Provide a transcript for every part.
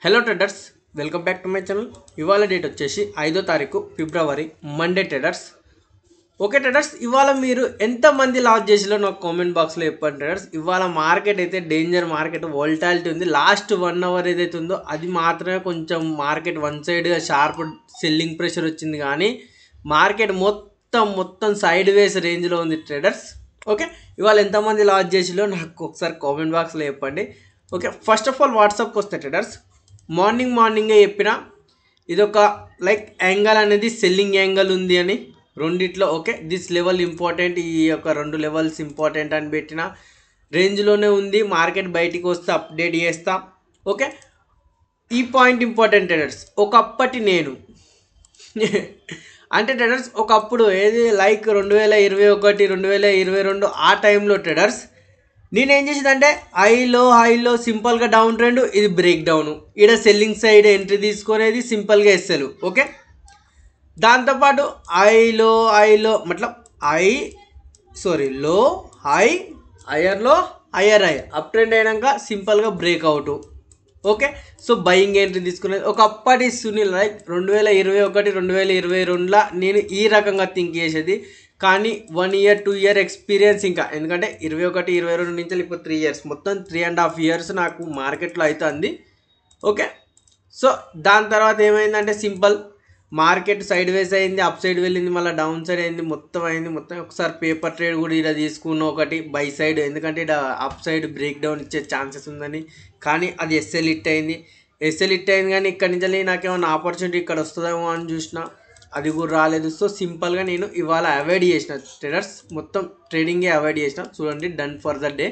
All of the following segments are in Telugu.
Hello traders, welcome back to my channel. ఇవాళ డేట్ వచ్చేసి 5వ తారీఖు ఫిబ్రవరి, మండే ట్రేడర్స్. ఓకే ట్రేడర్స్, ఇవాళ మీరు ఎంతమంది లాస్ చేసిలో నాకు కామెంట్ బాక్స్లో చెప్పండి ట్రేడర్స్. ఇవాళ మార్కెట్ అయితే డేంజర్ మార్కెట్, వోల్టాలిటీ ఉంది. లాస్ట్ 1 అవర్ ఏదైతే ఉందో అది మాత్రమే కొంచెం మార్కెట్ వన్ సైడ్గా షార్ప్ సెల్లింగ్ ప్రెషర్ వచ్చింది, కానీ మార్కెట్ మొత్తం సైడ్ వేస్ రేంజ్లో ఉంది ట్రేడర్స్. ఓకే, ఇవాళ ఎంతమంది లాస్ చేసిలో నాకు ఒకసారి కామెంట్ బాక్స్లో చెప్పండి. ఓకే, ఫస్ట్ ఆఫ్ ఆల్ వాట్సాప్కి వస్తే ట్రేడర్స్, మార్నింగే చెప్పిన ఇదొక లైక్ యాంగల్ అనేది సెల్లింగ్ యాంగల్ ఉంది అని రెండిట్లో. ఓకే, దిస్ లెవెల్ ఇంపార్టెంట్, ఈ యొక్క 2 లెవెల్స్ ఇంపార్టెంట్ అని పెట్టిన రేంజ్లోనే ఉంది. మార్కెట్ బయటికి వస్తే అప్డేట్ చేస్తా. ఓకే, ఈ పాయింట్ ఇంపార్టెంట్ ట్రేడర్స్. ఒకప్పటి నేను అంటే ట్రేడర్స్ ఒకప్పుడు ఏది లైక్ 2021 2022 ఆ టైంలో ట్రేడర్స్ నేనేం చేసేదంటే హైలో సింపుల్గా డౌన్ ట్రెండ్, ఇది బ్రేక్ డౌన్, ఇక్కడ సెల్లింగ్ సైడ్ ఎంట్రీ తీసుకునేది సింపుల్గా ఎస్ఎల్. ఓకే, దాంతోపాటు ఐలో మతలబ్ లో హైయర్లో హైయర్ అప్ ట్రెండ్ అయినాక సింపుల్గా breakout. Okay, so buying entry తీసుకునేది ఒకప్పటి సునీల్. లైక్ 2021 2022లో నేను ఈ రకంగా థింక్ చేసేది. కానీ 1 ఇయర్ 2 ఇయర్ ఎక్స్పీరియన్స్ ఇంకా, ఎందుకంటే 21 22 నుంచి ఇప్పుడు 3 ఇయర్స్, మొత్తం 3.5 ఇయర్స్ నాకు మార్కెట్లో అవుతుంది. ఓకే, సో దాని తర్వాత ఏమైందంటే సింపుల్ మార్కెట్ సైడ్ వేస్ అయింది, అప్ సైడ్ వెళ్ళింది, మళ్ళీ డౌన్ సైడ్ అయింది, మొత్తం ఒకసారి పేపర్ ట్రేడ్ కూడా ఇక్కడ తీసుకున్న ఒకటి బై సైడ్, ఎందుకంటే ఇక్కడ అప్ సైడ్ బ్రేక్ డౌన్ ఇచ్చే ఛాన్సెస్ ఉందని. కానీ అది ఎస్ఎల్ హిట్ అయింది కానీ ఇక్కడ నుంచి నాకేమైనా ఆపర్చునిటీ ఇక్కడ వస్తుందేమో అని చూసిన, అది కూడా రాలేదు. సో సింపుల్గా నేను ఇవాళ అవాయిడ్ చేసిన ట్రేడర్స్, మొత్తం ట్రేడింగే అవాయిడ్ చేసిన. చూడండి, done for the day.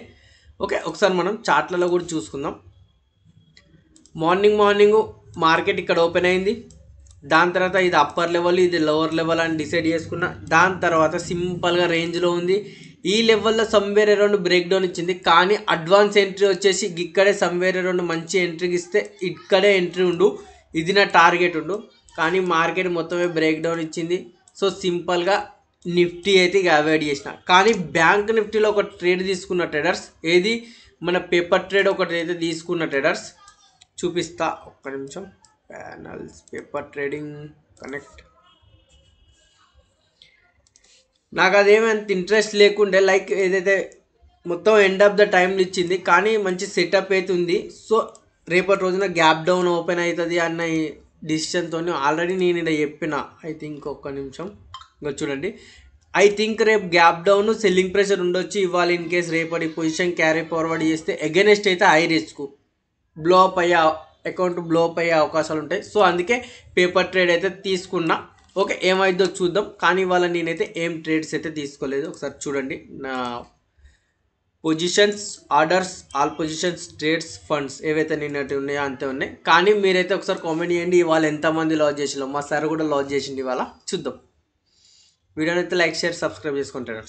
Okay, ఒకసారి మనం చార్ట్లలో కూడా చూసుకుందాం. మార్నింగ్ మార్కెట్ ఇక్కడ ఓపెన్ అయింది, దాని తర్వాత ఇది అప్పర్ లెవెల్, ఇది లోవర్ లెవెల్ అని డిసైడ్ చేసుకున్న. దాని తర్వాత సింపుల్గా రేంజ్లో ఉంది. ఈ లెవెల్లో సమ్వేర్ అరౌండ్ బ్రేక్ డౌన్ ఇచ్చింది, కానీ అడ్వాన్స్ ఎంట్రీ వచ్చేసి ఇక్కడే సమ్వేర్ అరౌండ్ మంచి ఎంట్రీకి ఇస్తే ఇక్కడే ఎంట్రీ ఉండు, ఇది నా టార్గెట్ ఉండు. కానీ మార్కెట్ మొత్తమే బ్రేక్ డౌన్ ఇచ్చింది. సో సింపుల్గా నిఫ్టీ అయితే ఇక అవాయిడ్ చేసిన. కానీ బ్యాంక్ నిఫ్టీలో ఒక ట్రేడ్ తీసుకున్న ట్రేడర్స్, ఏది మన పేపర్ ట్రేడ్ ఒకటి అయితే తీసుకున్న ట్రేడర్స్, చూపిస్తా ఒక్క నిమిషం. Panels, paper trading, connect. నాకు అదేమంత ఇంట్రెస్ట్ లేకుండే, లైక్ ఏదైతే మొత్తం ఎండ్ ఆఫ్ ద టైంలో ఇచ్చింది, కానీ మంచి సెటప్ అయితే ఉంది. సో రేపటి రోజున గ్యాప్ డౌన్ ఓపెన్ అవుతుంది అన్న డిసిషన్తో ఆల్రెడీ నేను ఇక్కడ చెప్పిన. ఐ థింక్ ఒక్క నిమిషం, ఇంకా చూడండి. ఐ థింక్ రేపు గ్యాప్ డౌన్ సెల్లింగ్ ప్రెషర్ ఉండొచ్చు. ఇవాళ ఇన్ కేస్ రేపటి పొజిషన్ క్యారీ ఫార్వర్డ్ చేస్తే అగెనెస్ట్ అయితే హై రిస్క్ బ్లోఅప్ అయ్యే అకౌంట్ బ్లోఅప్ అయ్యే అవకాశాలు ఉంటాయి. సో అందుకే పేపర్ ట్రేడ్ అయితే తీసుకున్నా. ఓకే, ఏమైందో చూద్దాం. కానీ ఇవాళ నేనైతే ఏం ట్రేడ్స్ అయితే తీసుకోలేదు. ఒకసారి చూడండి, నా positions, orders, all positions, trades, funds ఏవైతే నిన్నటి ఉన్నాయో అంతే ఉన్నాయి. కానీ మీరైతే ఒకసారి కామెంట్ చేయండి, ఇవాళ ఎంతమంది లాస్ చేసిలో. మా సార్ కూడా లాస్ చేసింది ఇవాళ. చూద్దాం. వీడియోని అయితే లైక్, షేర్, సబ్స్క్రైబ్ చేసుకుంటారు.